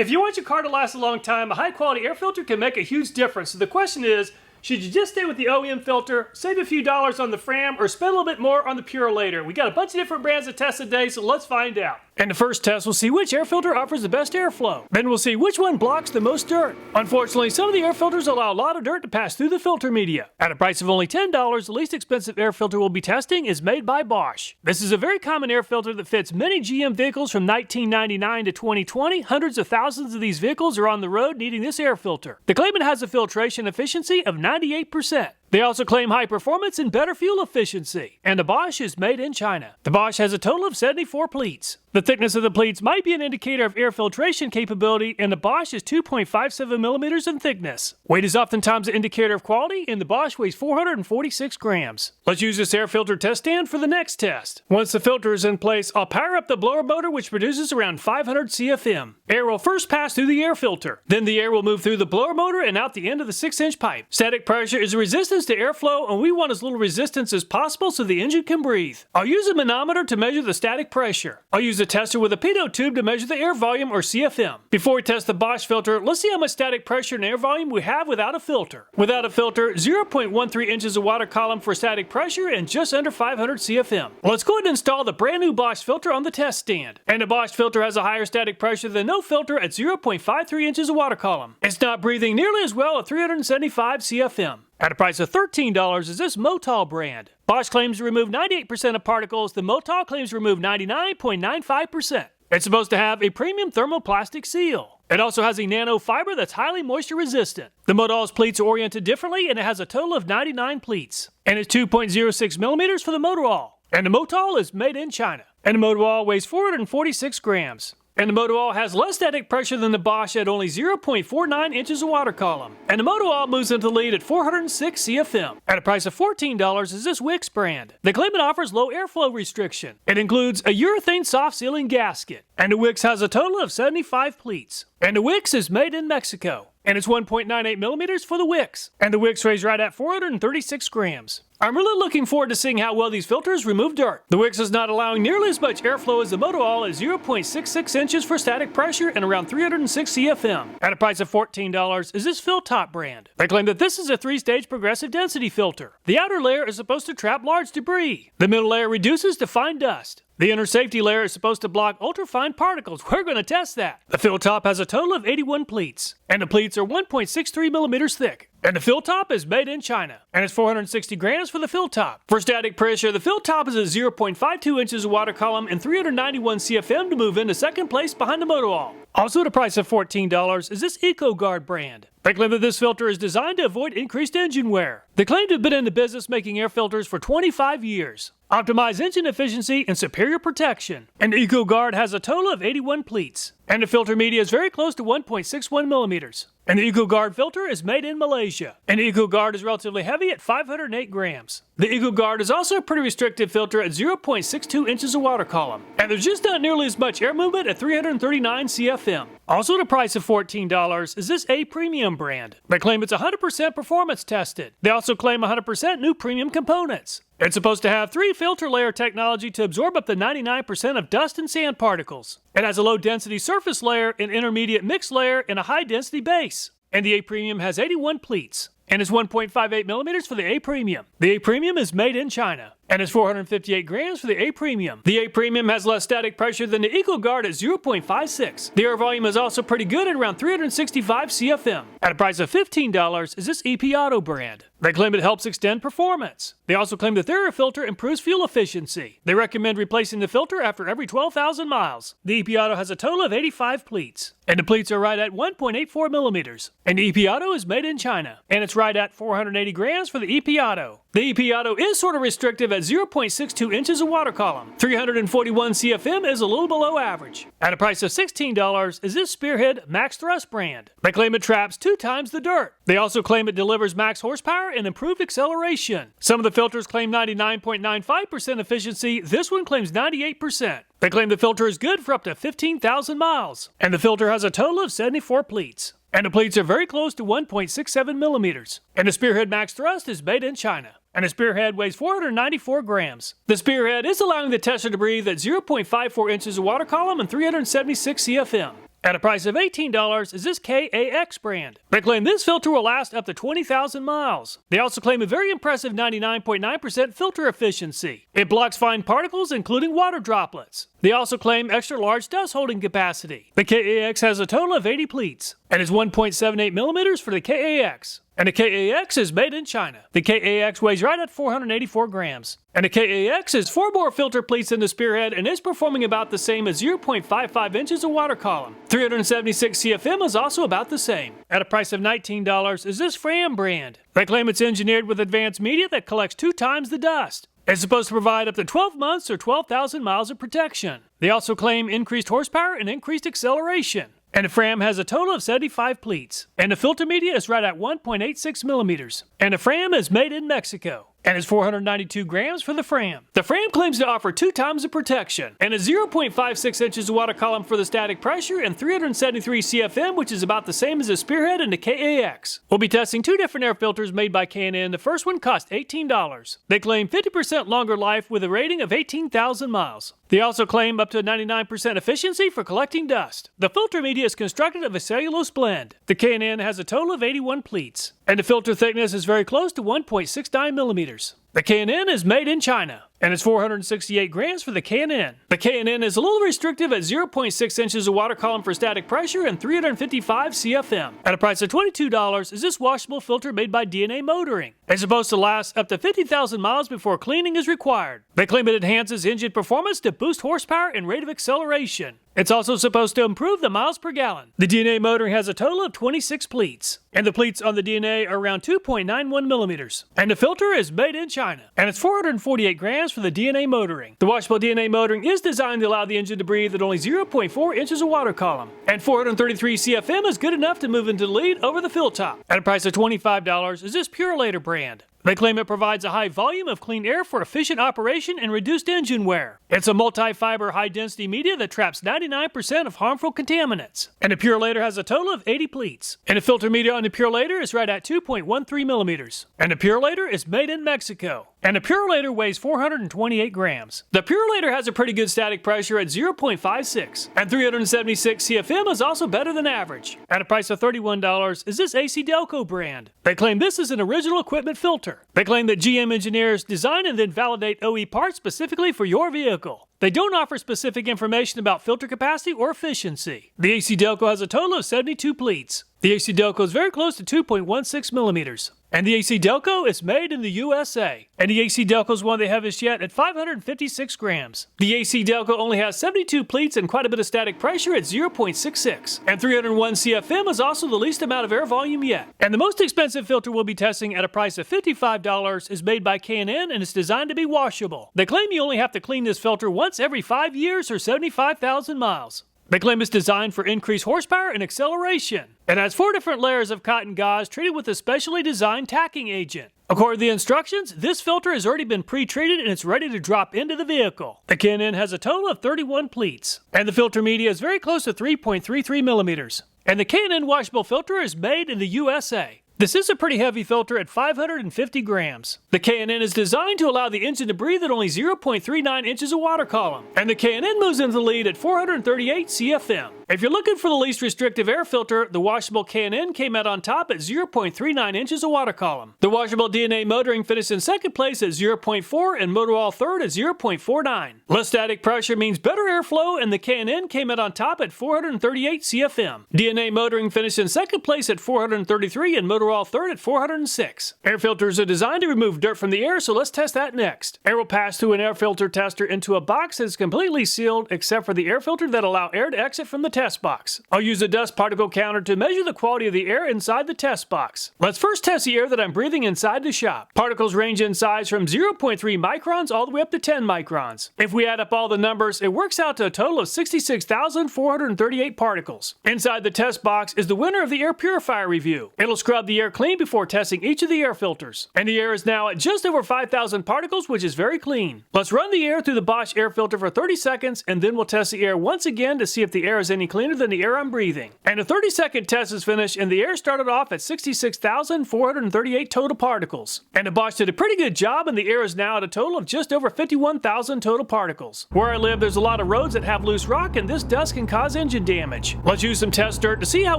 If you want your car to last a long time, a high quality air filter can make a huge difference. So the question is, should you just stay with the OEM filter, save a few dollars on the FRAM, or spend a little bit more on the Purolator? We got a bunch of different brands to test today, so let's find out. In the first test, we'll see which air filter offers the best airflow. Then we'll see which one blocks the most dirt. Unfortunately, some of the air filters allow a lot of dirt to pass through the filter media. At a price of only $10, the least expensive air filter we'll be testing is made by BOSCH. This is a very common air filter that fits many GM vehicles from 1999 to 2020. Hundreds of thousands of these vehicles are on the road needing this air filter. They claim it has a filtration efficiency of 98%. They also claim high performance and better fuel efficiency. And the BOSCH is made in China. The BOSCH has a total of 74 pleats. The thickness of the pleats might be an indicator of air filtration capability, and the BOSCH is 2.57 millimeters in thickness. Weight is oftentimes an indicator of quality, and the BOSCH weighs 446 grams. Let's use this air filter test stand for the next test. Once the filter is in place, I'll power up the blower motor, which produces around 500 CFM. Air will first pass through the air filter. Then the air will move through the blower motor and out the end of the 6-inch pipe. Static pressure is a resistance to airflow, and we want as little resistance as possible so the engine can breathe. I'll use a manometer to measure the static pressure. I'll use a tester with a pitot tube to measure the air volume, or CFM. Before we test the BOSCH filter, let's see how much static pressure and air volume we have without a filter. Without a filter, 0.13 inches of water column for static pressure and just under 500 CFM. Let's go ahead and install the brand new BOSCH filter on the test stand. And the BOSCH filter has a higher static pressure than no filter at 0.53 inches of water column. It's not breathing nearly as well at 375 CFM. At a price of $13 is this MOTOALL brand. BOSCH claims to remove 98% of particles. The MOTOALL claims to remove 99.95%. It's supposed to have a premium thermoplastic seal. It also has a nano fiber that's highly moisture resistant. The MOTOALL's pleats are oriented differently, and it has a total of 99 pleats. And it's 2.06 millimeters for the MOTOALL. And the MOTOALL is made in China. And the MOTOALL weighs 446 grams. And the MOTOALL has less static pressure than the BOSCH at only 0.49 inches of water column. And the MOTOALL moves into the lead at 406 CFM. At a price of $14 is this Wix brand. They claim it offers low airflow restriction. It includes a urethane soft sealing gasket. And the Wix has a total of 75 pleats. And the Wix is made in Mexico. And it's 1.98 millimeters for the Wix. And the Wix weighs right at 436 grams. I'm really looking forward to seeing how well these filters remove dirt. The Wix is not allowing nearly as much airflow as the MOTOALL at 0.66 inches for static pressure and around 306 CFM. At a price of $14 is this FILTOP brand. They claim that this is a 3-stage progressive density filter. The outer layer is supposed to trap large debris. The middle layer reduces to fine dust. The inner safety layer is supposed to block ultrafine particles. We're going to test that. The FILTOP has a total of 81 pleats, and the pleats are 1.63 millimeters thick. And the FILTOP is made in China, and it's 460 grams for the FILTOP. For static pressure, the FILTOP is at 0.52 inches of water column and 391 CFM to move into second place behind the MOTOALL. Also at a price of $14 is this ECOGARD brand. They claim that this filter is designed to avoid increased engine wear. They claim to have been in the business making air filters for 25 years. Optimize engine efficiency and superior protection. And the ECOGARD has a total of 81 pleats. And the filter media is very close to 1.61 millimeters. And the ECOGARD filter is made in Malaysia. And the ECOGARD is relatively heavy at 508 grams. The ECOGARD is also a pretty restrictive filter at 0.62 inches of water column. And there's just not nearly as much air movement at 339 CFM. Also at a price of $14 is this A Premium brand. They claim it's 100% performance tested. They also claim 100% new premium components. It's supposed to have 3 filter layer technology to absorb up to 99% of dust and sand particles. It has a low density surface layer, an intermediate mix layer, and a high density base. And the A Premium has 81 pleats. And it's 1.58 millimeters for the A Premium. The A Premium is made in China. And it's 458 grams for the A Premium. The A Premium has less static pressure than the ECOGARD at 0.56. The air volume is also pretty good at around 365 CFM. At a price of $15 is this EPAUTO brand. They claim it helps extend performance. They also claim that their air filter improves fuel efficiency. They recommend replacing the filter after every 12,000 miles. The EPAUTO has a total of 85 pleats. And the pleats are right at 1.84 millimeters. And the EPAUTO is made in China. And it's right at 480 grams for the EPAUTO. The EPAUTO is sort of restrictive at 0.62 inches of water column. 341 CFM is a little below average. At a price of $16 is this Spearhead Max Thrust brand. They claim it traps 2 times the dirt. They also claim it delivers max horsepower and improved acceleration. Some of the filters claim 99.95% efficiency. This one claims 98%. They claim the filter is good for up to 15,000 miles. And the filter has a total of 74 pleats. And the pleats are very close to 1.67 millimeters. And the Spearhead Max Thrust is made in China. And the Spearhead weighs 494 grams. The Spearhead is allowing the tester to breathe at 0.54 inches of water column and 376 CFM. At a price of $18 is this KAX brand. They claim this filter will last up to 20,000 miles. They also claim a very impressive 99.9% filter efficiency. It blocks fine particles, including water droplets. They also claim extra large dust holding capacity. The KAX has a total of 80 pleats, and is 1.78 millimeters for the KAX. And the KAX is made in China. The KAX weighs right at 484 grams. And the KAX is 4 more filter pleats than the Spearhead and is performing about the same as 0.55 inches of water column. 376 CFM is also about the same. At a price of $19 is this FRAM brand. They claim it's engineered with advanced media that collects 2 times the dust. It's supposed to provide up to 12 months or 12,000 miles of protection. They also claim increased horsepower and increased acceleration. And the FRAM has a total of 75 pleats. And the filter media is right at 1.86 millimeters. And the FRAM is made in Mexico. And is 492 grams for the FRAM. The FRAM claims to offer 2 times the protection, and is 0.56 inches of water column for the static pressure and 373 CFM, which is about the same as the Spearhead and the KAX. We'll be testing 2 different air filters made by K&N. The first one cost $18. They claim 50% longer life with a rating of 18,000 miles. They also claim up to 99% efficiency for collecting dust. The filter media is constructed of a cellulose blend. The K&N has a total of 81 pleats, and the filter thickness is very close to 1.69 millimeters. The K&N is made in China, and it's 468 grams for the K&N. The K&N is a little restrictive at 0.6 inches of water column for static pressure and 355 CFM. At a price of $22 is this washable filter made by DNA Motoring. It's supposed to last up to 50,000 miles before cleaning is required. They claim it enhances engine performance to boost horsepower and rate of acceleration. It's also supposed to improve the miles per gallon. The DNA Motoring has a total of 26 pleats, and the pleats on the DNA are around 2.91 millimeters. And the filter is made in China, and it's 448 grams for the DNA Motoring. The washable DNA Motoring is designed to allow the engine to breathe at only 0.4 inches of water column, and 433 CFM is good enough to move into the lead over the FILTOP. At a price of $25 is this Purolator brand. They claim it provides a high volume of clean air for efficient operation and reduced engine wear. It's a multi-fiber high-density media that traps 99% of harmful contaminants. And the Purolator has a total of 80 pleats. And the filter media on the Purolator is right at 2.13 millimeters. And the Purolator is made in Mexico. And the Purolator weighs 428 grams. The Purolator has a pretty good static pressure at 0.56, and 376 CFM is also better than average. At a price of $31 is this ACDelco brand. They claim this is an original equipment filter. They claim that GM engineers design and then validate OE parts specifically for your vehicle. They don't offer specific information about filter capacity or efficiency. The ACDelco has a total of 72 pleats. The ACDelco is very close to 2.16 millimeters. And the ACDelco is made in the USA. And the ACDelco is one of the heaviest yet at 556 grams. The ACDelco only has 72 pleats and quite a bit of static pressure at 0.66. And 301 CFM is also the least amount of air volume yet. And the most expensive filter we'll be testing at a price of $55 is made by K&N and it's designed to be washable. They claim you only have to clean this filter once every 5 years or 75,000 miles. They claim it's designed for increased horsepower and acceleration. It has 4 different layers of cotton gauze treated with a specially designed tacking agent. According to the instructions, this filter has already been pre-treated and it's ready to drop into the vehicle. The K&N has a total of 31 pleats, and the filter media is very close to 3.33 millimeters. And the K&N washable filter is made in the USA. This is a pretty heavy filter at 550 grams. The K&N is designed to allow the engine to breathe at only 0.39 inches of water column, and the K&N moves into the lead at 438 CFM. If you're looking for the least restrictive air filter, the washable K&N came out on top at 0.39 inches of water column. The washable DNA Motoring finished in second place at 0.4 and MOTOALL third at 0.49. Less static pressure means better airflow, and the K&N came out on top at 438 CFM. DNA Motoring finished in second place at 433 and MOTOALL third at 406. Air filters are designed to remove dirt from the air, so let's test that next. Air will pass through an air filter tester into a box that is completely sealed except for the air filter that allow air to exit from the test box. I'll use a dust particle counter to measure the quality of the air inside the test box. Let's first test the air that I'm breathing inside the shop. Particles range in size from 0.3 microns all the way up to 10 microns. If we add up all the numbers, it works out to a total of 66,438 particles. Inside the test box is the winner of the air purifier review. It'll scrub the the air clean before testing each of the air filters. And the air is now at just over 5,000 particles, which is very clean. Let's run the air through the BOSCH air filter for 30 seconds, and then we'll test the air once again to see if the air is any cleaner than the air I'm breathing. And a 30-second test is finished, and the air started off at 66,438 total particles. And the BOSCH did a pretty good job, and the air is now at a total of just over 51,000 total particles. Where I live, there's a lot of roads that have loose rock, and this dust can cause engine damage. Let's use some test dirt to see how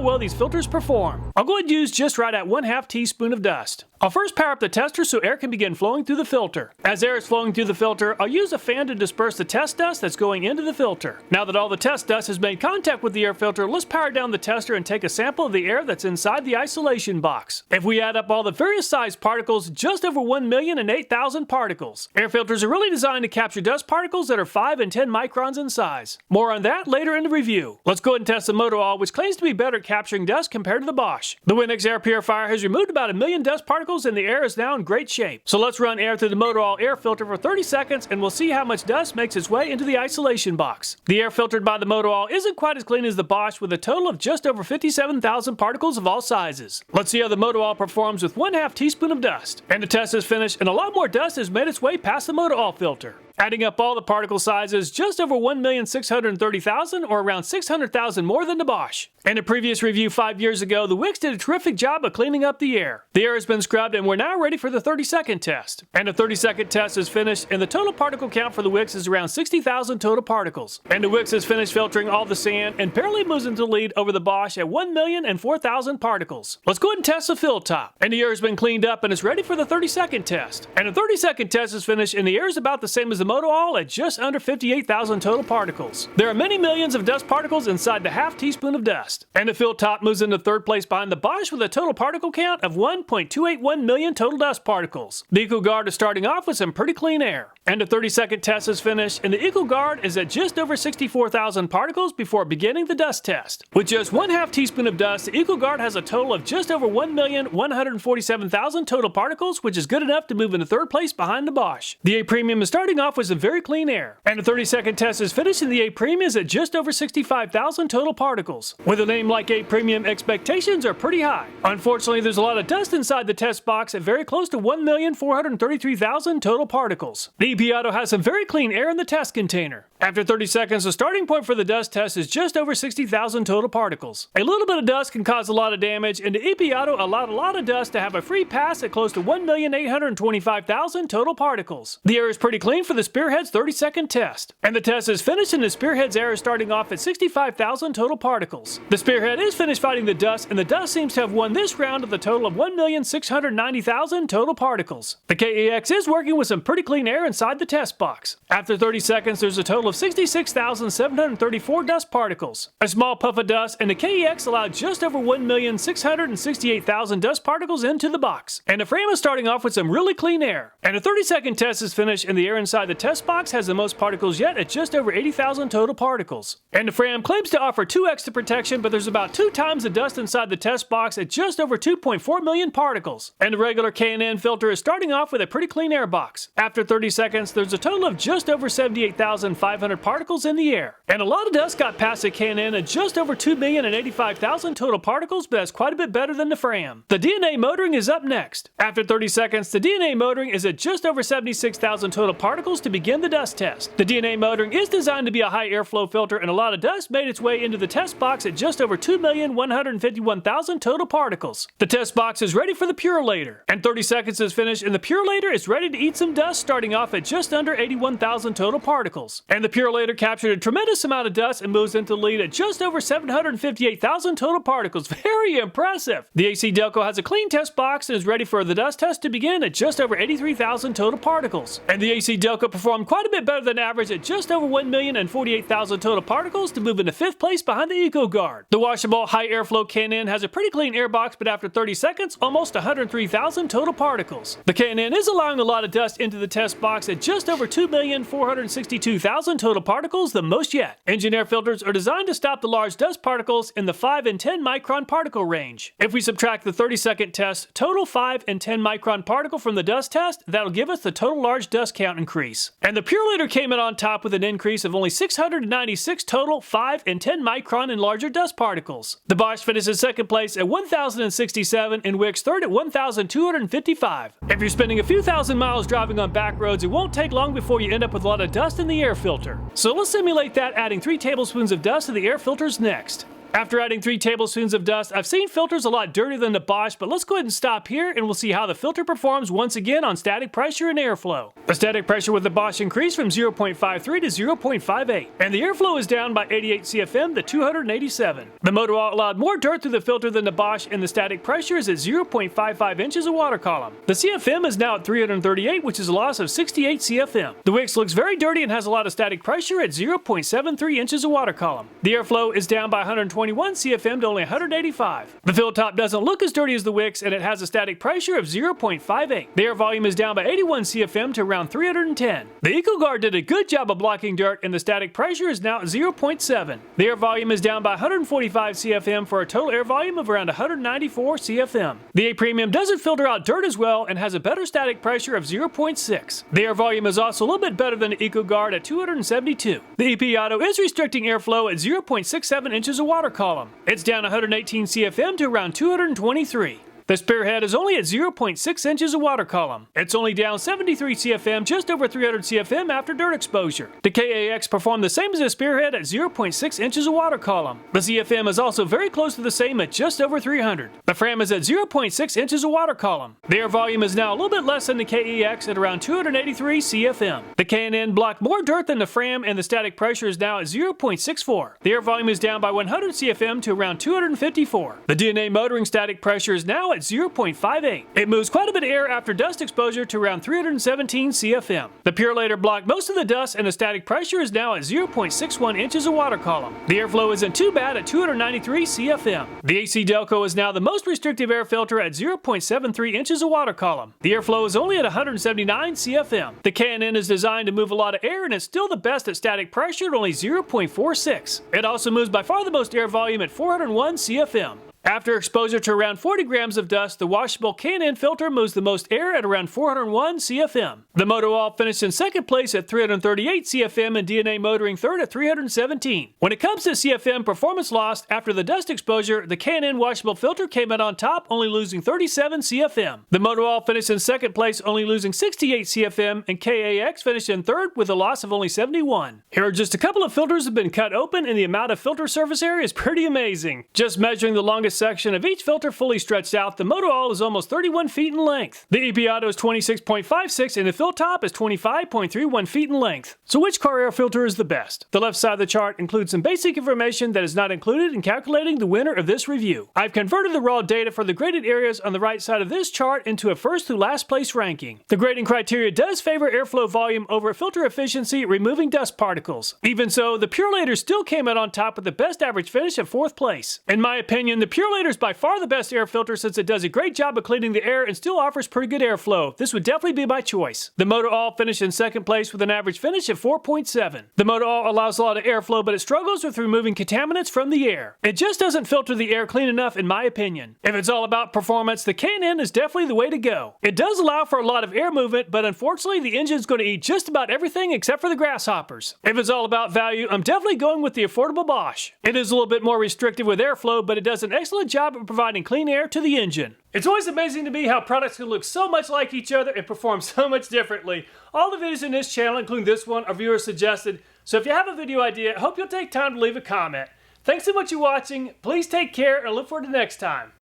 well these filters perform. I'll go ahead and use just right at 1/2 teaspoon of dust. I'll first power up the tester so air can begin flowing through the filter. As air is flowing through the filter, I'll use a fan to disperse the test dust that's going into the filter. Now that all the test dust has made contact with the air filter, let's power down the tester and take a sample of the air that's inside the isolation box. If we add up all the various sized particles, just over 1,008,000 particles. Air filters are really designed to capture dust particles that are 5 and 10 microns in size. More on that later in the review. Let's go ahead and test the MOTOALL, which claims to be better at capturing dust compared to the BOSCH. The Windex air purifier has removed about 1 million dust particles, and the air is now in great shape. So let's run air through the MOTOALL air filter for 30 seconds, and we'll see how much dust makes its way into the isolation box. The air filtered by the MOTOALL isn't quite as clean as the BOSCH, with a total of just over 57,000 particles of all sizes. Let's see how the MOTOALL performs with 1/2 teaspoon of dust. And the test is finished, and a lot more dust has made its way past the MOTOALL filter. Adding up all the particle sizes, just over 1,630,000, or around 600,000 more than the BOSCH. In a previous review 5 years ago, the Wix did a terrific job of cleaning up the air. The air has been scrubbed, and we're now ready for the 30-second test. And the 30-second test is finished, and the total particle count for the Wix is around 60,000 total particles. And the Wix has finished filtering all the sand and barely moves into the lead over the BOSCH at 1,004,000 particles. Let's go ahead and test the FILTOP. And the air has been cleaned up and is ready for the 30-second test. And the 30-second test is finished, and the air is about the same as the MOTOALL at just under 58,000 total particles. There are many millions of dust particles inside the 1/2 teaspoon of dust. And the FILTOP moves into third place behind the BOSCH with a total particle count of 1.281 million total dust particles. The ECOGARD is starting off with some pretty clean air. And the 30-second test is finished, and the ECOGARD is at just over 64,000 particles before beginning the dust test. With just 1/2 teaspoon of dust, the ECOGARD has a total of just over 1,147,000 total particles, which is good enough to move into third place behind the BOSCH. The A Premium is starting off with some very clean air. And the 30-second test is finished, and the A Premium is at just over 65,000 total particles. With a name like A Premium, expectations are pretty high. Unfortunately, there's a lot of dust inside the test box at very close to 1,433,000 total particles. The EPAUTO has some very clean air in the test container. After 30 seconds, the starting point for the dust test is just over 60,000 total particles. A little bit of dust can cause a lot of damage, and the EPAUTO allowed a lot of dust to have a free pass at close to 1,825,000 total particles. The air is pretty clean for the Spearhead's 30-second test. And the test is finished, and the Spearhead's air is starting off at 65,000 total particles. The Spearhead is finished fighting the dust, and the dust seems to have won this round with a total of 1,690,000 total particles. The KEX is working with some pretty clean air inside the test box. After 30 seconds, there's a total of 66,734 dust particles. A small puff of dust, and the KEX allowed just over 1,668,000 dust particles into the box. And the FRAM is starting off with some really clean air. And the 30-second test is finished, and the air inside the test box has the most particles yet at just over 80,000 total particles. And the FRAM claims to offer 2x the protection, but there's about 2 times the dust inside the test box at just over 2.4 million particles. And the regular K&N filter is starting off with a pretty clean air box. After 30 seconds, there's a total of just over 78,500 particles in the air. And a lot of dust got past the K&N at just over 2,085,000 total particles, but that's quite a bit better than the FRAM. The DNA motoring is up next. After 30 seconds, the DNA motoring is at just over 76,000 total particles to begin the dust test. The DNA motoring is designed to be a high airflow filter, and a lot of dust made its way into the test box at just over 2,151,000 total particles. The test box is ready for the Purolator. And 30 seconds is finished, and the Purolator is ready to eat some dust, starting off at just under 81,000 total particles. And the Purolator captured a tremendous amount of dust and moves into the lead at just over 758,000 total particles. Very impressive! The ACDelco has a clean test box and is ready for the dust test to begin at just over 83,000 total particles. And the ACDelco performed quite a bit better than average at just over 1,048,000 total particles to move into 5th place behind the ECOGARD. The washable high airflow K&N has a pretty clean air box, but after 30 seconds, almost 103,000 total particles. The K&N is allowing a lot of dust into the test box at just over 2,462,000 total particles, the most yet. Engine air filters are designed to stop the large dust particles in the 5 and 10 micron particle range. If we subtract the 30-second test total 5 and 10 micron particle from the dust test, that'll give us the total large dust count increase. place. And the Purolator came in on top with an increase of only 696 total 5 and 10 micron and larger dust particles. The BOSCH finished in second place at 1,067 and Wix third at 1,255. If you're spending a few thousand miles driving on back roads, it won't take long before you end up with a lot of dust in the air filter. So let's simulate that, adding 3 tablespoons of dust to the air filters next. After adding 3 tablespoons of dust, I've seen filters a lot dirtier than the BOSCH, but let's go ahead and stop here and we'll see how the filter performs once again on static pressure and airflow. The static pressure with the BOSCH increased from 0.53 to 0.58, and the airflow is down by 88 CFM to 287. The MOTOALL allowed more dirt through the filter than the BOSCH, and the static pressure is at 0.55 inches of water column. The CFM is now at 338, which is a loss of 68 CFM. The Wix looks very dirty and has a lot of static pressure at 0.73 inches of water column. The airflow is down by 121 CFM to only 185. The FILTOP doesn't look as dirty as the Wix, and it has a static pressure of 0.58. The air volume is down by 81 CFM to around 310. The ECOGARD did a good job of blocking dirt, and the static pressure is now at 0.7. The air volume is down by 145 CFM for a total air volume of around 194 CFM. The A Premium doesn't filter out dirt as well and has a better static pressure of 0.6. The air volume is also a little bit better than the ECOGARD at 272. The EPAUTO is restricting airflow at 0.67 inches of water column. It's down 118 CFM to around 223. The Spearhead is only at 0.6 inches of water column. It's only down 73 CFM, just over 300 CFM after dirt exposure. The KAX performed the same as the Spearhead at 0.6 inches of water column. The CFM is also very close to the same at just over 300. The FRAM is at 0.6 inches of water column. The air volume is now a little bit less than the KEX at around 283 CFM. The KNN blocked more dirt than the FRAM, and the static pressure is now at 0.64. The air volume is down by 100 CFM to around 254. The DNA motoring static pressure is now at 0.58. It moves quite a bit of air after dust exposure to around 317 CFM. The Purolator blocked most of the dust, and the static pressure is now at 0.61 inches of water column. The airflow isn't too bad at 293 CFM. The ACDelco is now the most restrictive air filter at 0.73 inches of water column. The airflow is only at 179 CFM. The KNN is designed to move a lot of air, and it's still the best at static pressure at only 0.46. It also moves by far the most air volume at 401 CFM. After exposure to around 40 grams of dust, the washable K&N filter moves the most air at around 401 CFM. The MOTOALL finished in second place at 338 CFM and DNA motoring third at 317. When it comes to CFM performance loss after the dust exposure, the K&N washable filter came out on top, only losing 37 CFM. The MOTOALL finished in second place, only losing 68 CFM, and KAX finished in third with a loss of only 71. Here are just a couple of filters that have been cut open, and the amount of filter surface area is pretty amazing. Just measuring the longest section of each filter fully stretched out, the MOTOALL is almost 31 feet in length. The EPAUTO is 26.56 and the FILTOP is 25.31 feet in length. So which car air filter is the best? The left side of the chart includes some basic information that is not included in calculating the winner of this review. I've converted the raw data for the graded areas on the right side of this chart into a first to last place ranking. The grading criteria does favor airflow volume over filter efficiency, removing dust particles. Even so, the Purolator still came out on top with the best average finish at 4th place. In my opinion, the Purolator is by far the best air filter since it does a great job of cleaning the air and still offers pretty good airflow. This would definitely be my choice. The MOTOALL finished in second place with an average finish of 4.7. The MOTOALL allows a lot of airflow, but it struggles with removing contaminants from the air. It just doesn't filter the air clean enough in my opinion. If it's all about performance, the K&N is definitely the way to go. It does allow for a lot of air movement, but unfortunately the engine's going to eat just about everything except for the grasshoppers. If it's all about value, I'm definitely going with the affordable BOSCH. It is a little bit more restrictive with airflow, but it does an excellent job of providing clean air to the engine. It's always amazing to me how products can look so much like each other and perform so much differently. All the videos in this channel, including this one, are viewer suggested, so if you have a video idea, I hope you'll take time to leave a comment. Thanks so much for watching, please take care, and look forward to next time.